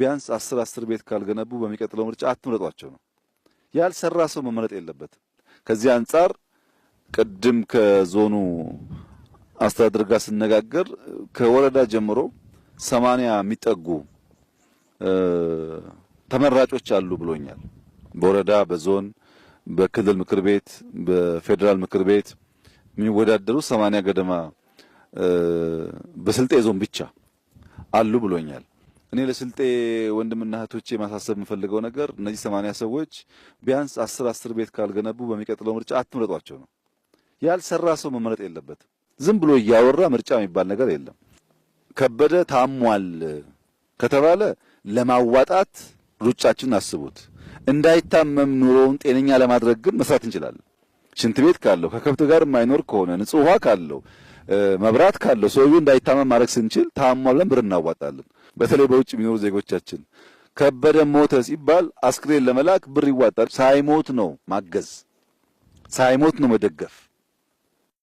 ቢያንስ 10 ቤት ካልገነቡ በሚቀጥለው ምርጫ አትምረጧቸው ነው። ያልሰራ ሰው መመረጥ የለበትም። ከዚህ አንጻር ቅድም ከዞኑ አስተዳደር ጋር ስነጋገር ከወረዳ ጀምሮ 80 የሚጠጉ ተመራጮች አሉ ብሎኛል። በወረዳ በዞን በክልል ምክር ቤት በፌደራል ምክር ቤት የሚወዳደሩ 80 ገደማ በስልጤ ዞን ብቻ አሉ ብሎኛል። እኔ ለስልጤ ወንድምና እህቶቼ ማሳሰብ የምፈልገው ነገር እነዚህ 80 ሰዎች ቢያንስ 10 ቤት ካልገነቡ በሚቀጥለው ምርጫ አትምረጧቸው ነው። ያልሰራ ሰው መመረጥ የለበትም። ዝም ብሎ እያወራ ምርጫ የሚባል ነገር የለም። ከበደ ታሟል ከተባለ ለማዋጣት ሩጫችን አስቡት። እንዳይታመም ኑሮውን ጤነኛ ለማድረግ ግን መስራት እንችላለን። ሽንት ቤት ካለው ከከብት ጋር የማይኖር ከሆነ ንጹህ ውሃ ካለው መብራት ካለው ሰውዬው እንዳይታመም ማድረግ ስንችል ታሟል ብለን ብር እናዋጣለን። በተለይ በውጭ የሚኖሩ ዜጎቻችን ከበደ ሞተ ሲባል አስክሬን ለመላክ ብር ይዋጣል። ሳይሞት ነው ማገዝ፣ ሳይሞት ነው መደገፍ።